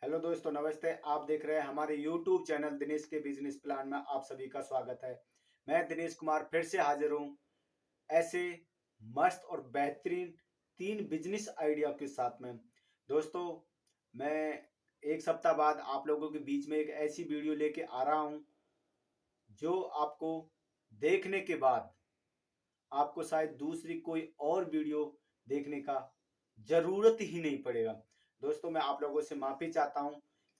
Hello दोस्तों, नमस्ते। आप देख रहे हैं हमारे YouTube चैनल दिनेश के बिजनेस प्लान में आप सभी का स्वागत है। मैं दिनेश कुमार फिर से हाजिर हूँ ऐसे मस्त और बेहतरीन 3 बिजनेस आइडिया के साथ में। दोस्तों, मैं एक सप्ताह बाद आप लोगों के बीच में एक ऐसी वीडियो लेके आ रहा हूँ जो आपको देखने के बाद आपको शायद दूसरी कोई और वीडियो देखने का जरूरत ही नहीं पड़ेगा। दोस्तों, मैं आप लोगों से माफी चाहता हूं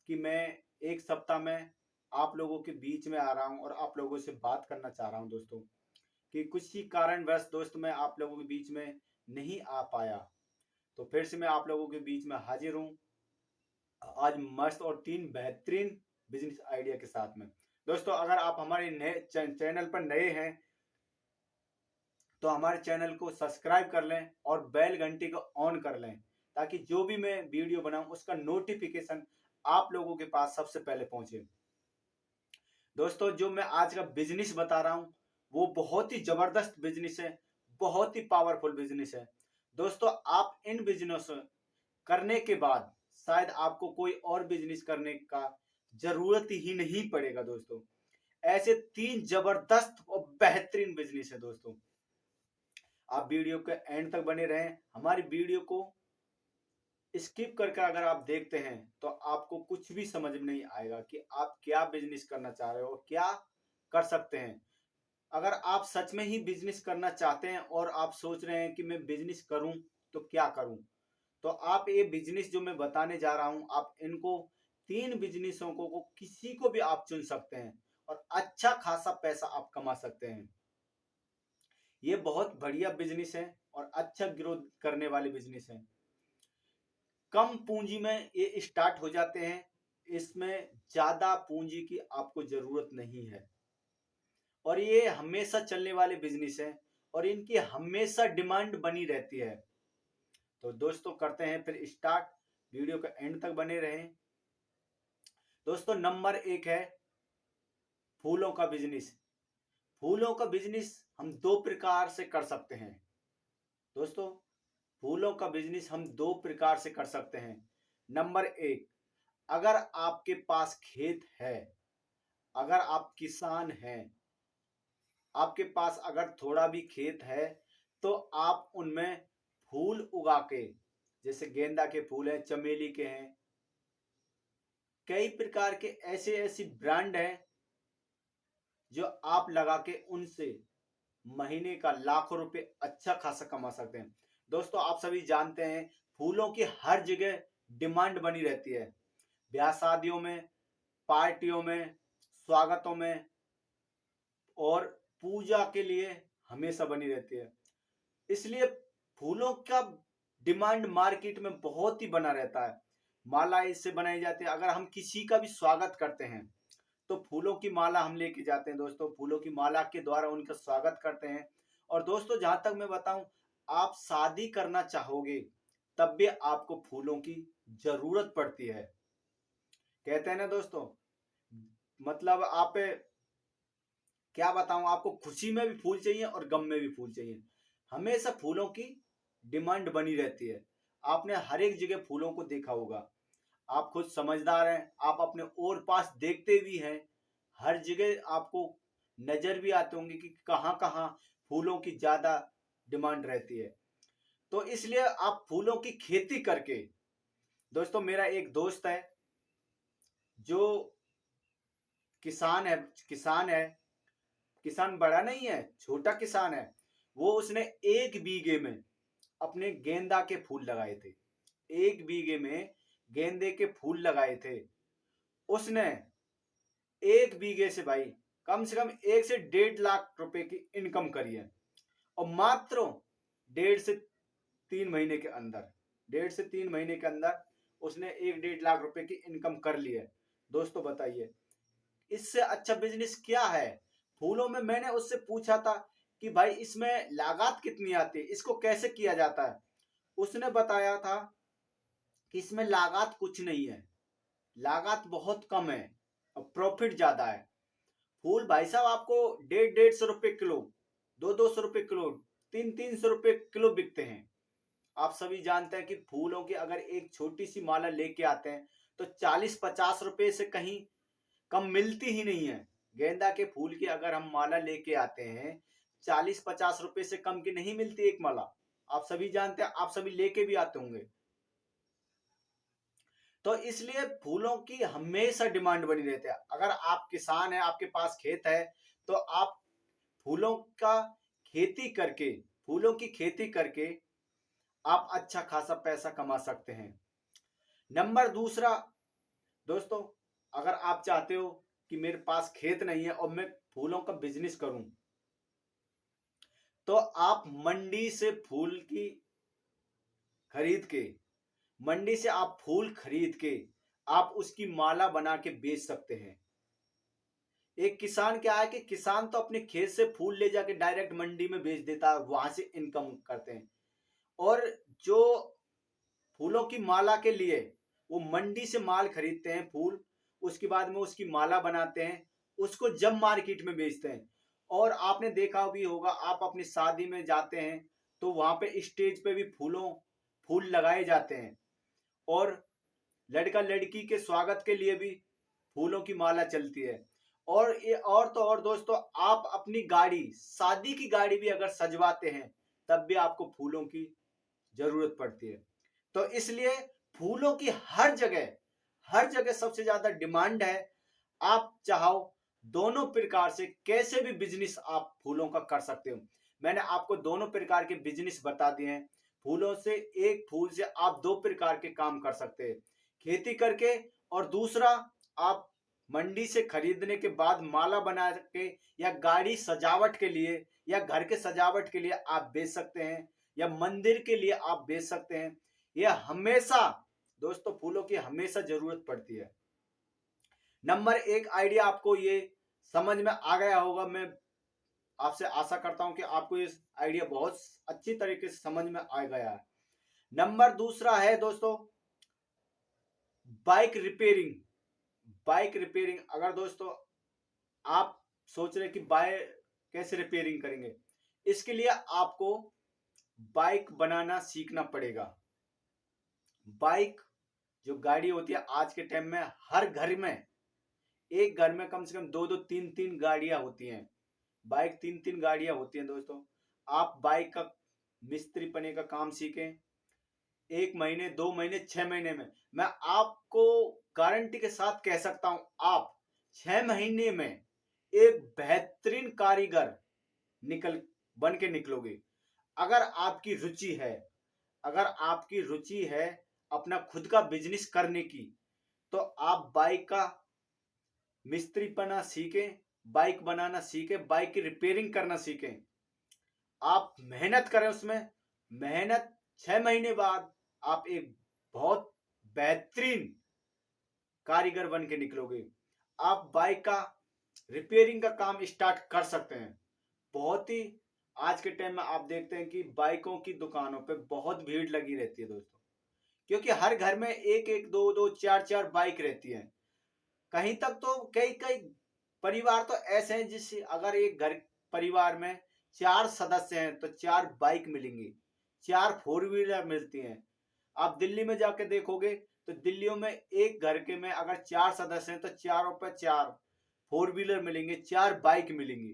कि मैं एक सप्ताह में आप लोगों के बीच में आ रहा हूं और आप लोगों से बात करना चाह रहा हूं दोस्तों, कि कुछ ही कारणवश दोस्त मैं आप लोगों के बीच में नहीं आ पाया। तो फिर से मैं आप लोगों के बीच में हाजिर हूं आज मस्त और 3 बेहतरीन बिजनेस आइडिया के साथ में। दोस्तों, अगर आप हमारे नए चैनल पर नए हैं तो हमारे चैनल को सब्सक्राइब कर लें और बेल घंटी को ऑन कर लें, ताकि जो भी मैं वीडियो बनाऊं उसका नोटिफिकेशन आप लोगों के पास सबसे पहले पहुंचे। दोस्तों, जो मैं आज का बिजनेस बता रहा हूं वो बहुत ही जबरदस्त बिजनेस है, बहुत ही पावरफुल बिजनेस है। दोस्तों, आप इन बिजनेस करने के बाद शायद आपको कोई और बिजनेस करने का जरूरत ही नहीं पड़ेगा। दोस्तों, ऐसे 3 जबरदस्त और बेहतरीन बिजनेस है। दोस्तों, आप वीडियो के एंड तक बने रहें। हमारी वीडियो को स्किप करके अगर आप देखते हैं तो आपको कुछ भी समझ में नहीं आएगा कि आप क्या बिजनेस करना चाह रहे हो, क्या कर सकते हैं। अगर आप सच में ही बिजनेस करना चाहते हैं और आप सोच रहे हैं कि मैं बिजनेस करूं तो क्या करूं, तो आप ये बिजनेस जो मैं बताने जा रहा हूं, आप इनको 3 बिजनेसों को किसी को भी आप चुन सकते हैं और अच्छा खासा पैसा आप कमा सकते हैं। ये बहुत बढ़िया बिजनेस है और अच्छा ग्रोथ करने वाले बिजनेस है। कम पूंजी में ये स्टार्ट हो जाते हैं। इसमें ज्यादा पूंजी की आपको जरूरत नहीं है और ये हमेशा चलने वाले बिजनेस है और इनकी हमेशा डिमांड बनी रहती है। तो दोस्तों, करते हैं फिर स्टार्ट। वीडियो का एंड तक बने रहें। दोस्तों, नंबर 1 है फूलों का बिजनेस। फूलों का बिजनेस हम 2 प्रकार से कर सकते हैं। दोस्तों, फूलों का बिजनेस हम 2 प्रकार से कर सकते हैं। नंबर 1, अगर आपके पास खेत है, अगर आप किसान हैं, आपके पास अगर थोड़ा भी खेत है, तो आप उनमें फूल उगा के, जैसे गेंदा के फूल हैं, चमेली के हैं, कई प्रकार के ऐसे ऐसी ब्रांड हैं जो आप लगा के उनसे महीने का लाखों रुपए अच्छा खासा कमा सकते हैं। दोस्तों, आप सभी जानते हैं फूलों की हर जगह डिमांड बनी रहती है। ब्याह शादियों में, पार्टियों में, स्वागतों में और पूजा के लिए हमेशा बनी रहती है। इसलिए फूलों का डिमांड मार्केट में बहुत ही बना रहता है। माला इससे बनाई जाती है। अगर हम किसी का भी स्वागत करते हैं तो फूलों की माला हम लेके जाते हैं। दोस्तों, फूलों की माला के द्वारा उनका स्वागत करते हैं। और दोस्तों, जहां तक मैं बताऊं, आप शादी करना चाहोगे तब भी आपको फूलों की जरूरत पड़ती है। कहते हैं ना दोस्तों, मतलब आप क्या बताऊं आपको, खुशी में भी फूल चाहिए और गम में भी फूल चाहिए। हमेशा फूलों की डिमांड बनी रहती है। आपने हर एक जगह फूलों को देखा होगा। आप खुद समझदार हैं, आप अपने और पास देखते भी हैं। हर जगह आपको नजर भी आते होंगे कि कहां कहां फूलों की ज्यादा डिमांड रहती है। तो इसलिए आप फूलों की खेती करके, दोस्तों, मेरा एक दोस्त है जो किसान है। किसान है, किसान बड़ा नहीं है, छोटा किसान है। वो उसने 1 बीघे में अपने गेंदा के फूल लगाए थे। 1 बीघे में गेंदे के फूल लगाए थे उसने। 1 बीघे से भाई कम से कम 1 से 1.5 लाख रुपए की इनकम करी है। और मात्र 1.5 से 3 महीने के अंदर, 1.5 से 3 महीने के अंदर उसने 1-1.5 लाख रुपए की इनकम कर ली है। दोस्तों, बताइए इससे अच्छा बिजनेस क्या है। फूलों में मैंने उससे पूछा था कि भाई इसमें लागत कितनी आती है, इसको कैसे किया जाता है। उसने बताया था कि इसमें लागत कुछ नहीं है, लागत बहुत कम है और प्रॉफिट ज्यादा है। फूल भाई साहब आपको 150-150 रुपए किलो, 200-200 रुपए किलो, 300-300 रुपए किलो बिकते हैं। आप सभी जानते हैं कि फूलों की अगर एक छोटी सी माला लेके आते हैं तो 40-50 रुपए से कहीं कम मिलती ही नहीं है। गेंदा के फूल की अगर हम माला लेके आते हैं 40-50 रुपए से कम की नहीं मिलती एक माला। आप सभी जानते हैं, आप सभी लेके भी आते होंगे। तो इसलिए फूलों की हमेशा डिमांड बनी रहती है। अगर आप किसान हैं, आपके पास खेत है, तो आप फूलों का खेती करके, फूलों की खेती करके आप अच्छा खासा पैसा कमा सकते हैं। नंबर दूसरा दोस्तों, अगर आप चाहते हो कि मेरे पास खेत नहीं है और मैं फूलों का बिजनेस करूं, तो आप मंडी से फूल की खरीद के, मंडी से आप फूल खरीद के आप उसकी माला बना के बेच सकते हैं। एक किसान क्या है कि किसान तो अपने खेत से फूल ले जाके डायरेक्ट मंडी में बेच देता है, वहां से इनकम करते हैं। और जो फूलों की माला के लिए वो मंडी से माल खरीदते हैं फूल, उसके बाद में उसकी माला बनाते हैं, उसको जब मार्केट में बेचते हैं। और आपने देखा भी होगा, आप अपनी शादी में जाते हैं तो वहां पे स्टेज पे भी फूल लगाए जाते हैं। और लड़का लड़की के स्वागत के लिए भी फूलों की माला चलती है। और ये और तो और दोस्तों, आप अपनी गाड़ी, शादी की गाड़ी भी अगर सजवाते हैं तब भी आपको फूलों की जरूरत पड़ती है। तो इसलिए फूलों की हर जगह सबसे ज्यादा डिमांड है। आप चाहो दोनों प्रकार से कैसे भी बिजनेस आप फूलों का कर सकते हो। मैंने आपको दोनों प्रकार के बिजनेस बता दिए हैं। फूलों से, एक फूल से आप दो प्रकार के काम कर सकते हैं, खेती करके, और दूसरा आप मंडी से खरीदने के बाद माला बना के या गाड़ी सजावट के लिए या घर के सजावट के लिए आप बेच सकते हैं, या मंदिर के लिए आप बेच सकते हैं। यह हमेशा दोस्तों, फूलों की हमेशा जरूरत पड़ती है। नंबर एक आइडिया आपको ये समझ में आ गया होगा। मैं आपसे आशा करता हूं कि आपको ये आइडिया बहुत अच्छी तरीके से समझ में आ गया है। नंबर दूसरा है दोस्तों, बाइक रिपेयरिंग। बाइक रिपेयरिंग, अगर दोस्तों आप सोच रहे कि बाइक कैसे रिपेयरिंग करेंगे, इसके लिए आपको बाइक बनाना सीखना पड़ेगा। बाइक जो गाड़ी होती है, आज के टाइम में हर घर में, एक घर में कम से कम दो दो तीन तीन गाड़ियां होती हैं। बाइक तीन तीन गाड़ियां होती हैं दोस्तों। आप बाइक का मिस्त्री पने का काम सीखें, 1 महीने, 2 महीने, 6 महीने में, मैं आपको गारंटी के साथ कह सकता हूं, आप 6 महीने में एक बेहतरीन कारीगर निकल बन के निकलोगे। अगर आपकी रुचि है, अगर आपकी रुचि है अपना खुद का बिजनेस करने की, तो आप बाइक का मिस्त्री पना सीखें, बाइक बनाना सीखें, बाइक की रिपेयरिंग करना सीखें। आप मेहनत करें उसमें, मेहनत 6 महीने बाद आप एक बहुत बेहतरीन कारीगर बन के निकलोगे। आप बाइक का रिपेयरिंग का काम स्टार्ट कर सकते हैं। बहुत ही आज के टाइम में आप देखते हैं कि बाइकों की दुकानों पे बहुत भीड़ लगी रहती है दोस्तों, क्योंकि हर घर में एक एक, दो दो, चार चार बाइक रहती है। कहीं तक तो कई कई परिवार तो ऐसे हैं जिस, अगर एक घर परिवार में 4 सदस्य हैं तो 4 बाइक मिलेंगी, 4 4 व्हीलर मिलती हैं। आप दिल्ली में जाके देखोगे तो दिल्लियों में एक घर के में अगर 4 सदस्य हैं तो चारों पर 4 4 व्हीलर मिलेंगे, 4 बाइक मिलेंगी।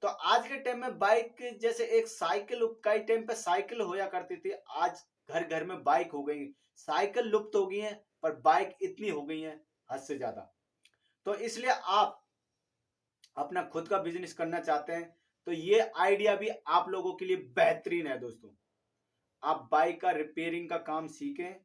तो आज के टाइम में बाइक जैसे एक साइकिल, कई टाइम पे साइकिल होया करती थी, आज घर घर में बाइक हो गई। साइकिल लुप्त हो गई है, पर बाइक इतनी हो गई है हद से ज्यादा। तो इसलिए आप अपना खुद का बिजनेस करना चाहते हैं तो ये आइडिया भी आप लोगों के लिए बेहतरीन है दोस्तों। आप बाइक का रिपेयरिंग का काम सीखें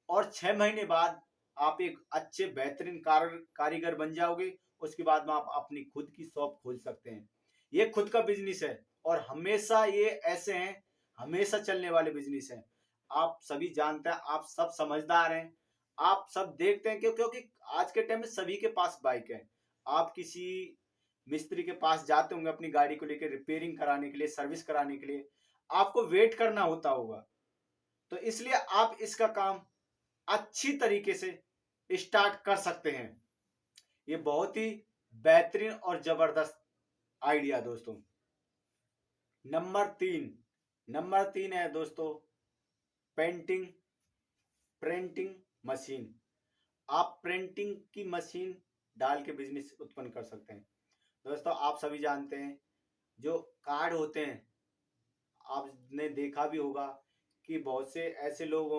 और 6 महीने बाद आप एक अच्छे बेहतरीन कारीगर बन जाओगे। उसके बाद में आप अपनी खुद की शॉप खोल सकते हैं। ये खुद का बिजनेस है और हमेशा ये ऐसे हैं, हमेशा चलने वाले बिजनेस हैं। आप सभी जानते हैं, आप सब समझदार हैं, आप सब देखते हैं, क्योंकि आज के टाइम में सभी के पास बाइक है। आप किसी मिस्त्री के पास जाते होंगे अपनी गाड़ी को लेकर रिपेयरिंग कराने के लिए, सर्विस कराने के लिए, आपको वेट करना होता होगा। तो इसलिए आप इसका काम अच्छी तरीके से स्टार्ट कर सकते हैं। ये बहुत ही बेहतरीन और जबरदस्त आइडिया दोस्तों। नंबर 3 है दोस्तों, पेंटिंग प्रिंटिंग मशीन। आप प्रिंटिंग की मशीन डाल के बिजनेस उत्पन्न कर सकते हैं। दोस्तों आप सभी जानते हैं जो कार्ड होते हैं, आपने देखा भी होगा कि बहुत से ऐसे लोग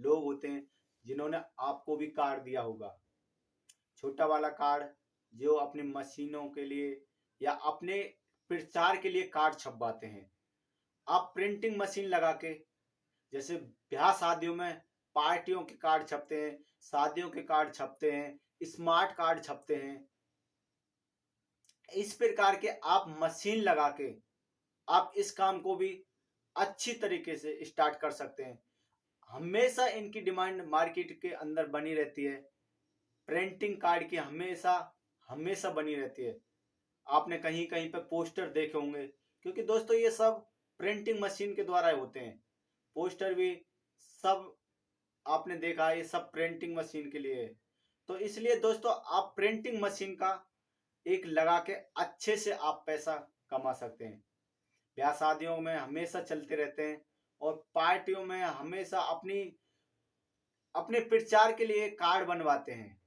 होते हैं जिन्होंने आपको भी कार्ड दिया होगा, छोटा वाला कार्ड, जो अपनी मशीनों के लिए या अपने प्रचार के लिए कार्ड छपवाते हैं। आप प्रिंटिंग मशीन लगा के, जैसे ब्याह शादियों में पार्टियों के कार्ड छपते हैं, शादियों के कार्ड छपते हैं, स्मार्ट कार्ड छपते हैं, इस प्रकार के आप मशीन लगा के आप इस काम को भी अच्छी तरीके से स्टार्ट कर सकते हैं। हमेशा इनकी डिमांड मार्केट के अंदर बनी रहती है, प्रिंटिंग कार्ड की हमेशा हमेशा बनी रहती है। आपने कहीं कहीं पे पोस्टर देखे होंगे, क्योंकि दोस्तों ये सब प्रिंटिंग मशीन के द्वारा होते हैं। पोस्टर भी सब आपने देखा है, ये सब प्रिंटिंग मशीन के लिए है। तो इसलिए दोस्तों आप प्रिंटिंग मशीन का एक लगा के अच्छे से आप पैसा कमा सकते हैं। ब्याह शादियों में हमेशा चलते रहते हैं और पार्टियों में हमेशा अपने प्रचार के लिए कार्ड बनवाते हैं।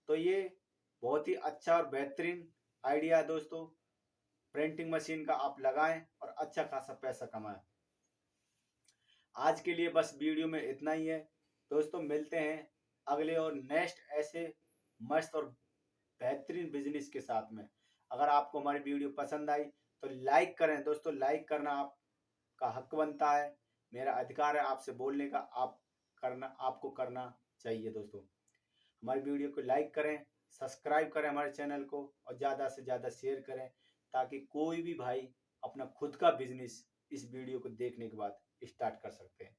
तो ये बहुत ही अच्छा और बेहतरीन आइडिया है दोस्तों। प्रिंटिंग मशीन का आप लगाएं और अच्छा खासा पैसा कमाएं। आज के लिए बस वीडियो में इतना ही है दोस्तों, मिलते हैं अगले और नेक्स्ट ऐसे मस्त और बेहतरीन बिजनेस के साथ में। अगर आपको हमारी वीडियो पसंद आई तो लाइक करें दोस्तों, लाइक करना आपका हक बनता है, मेरा अधिकार है आपसे बोलने का, आपको करना चाहिए दोस्तों। हमारी वीडियो को लाइक करें, सब्सक्राइब करें हमारे चैनल को और ज़्यादा से ज़्यादा शेयर करें, ताकि कोई भी भाई अपना खुद का बिजनेस इस वीडियो को देखने के बाद स्टार्ट कर सकते हैं।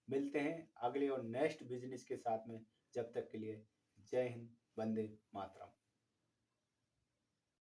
मिलते हैं अगले और नेक्स्ट बिजनेस के साथ में, जब तक के लिए जय हिंद, वंदे मातरम।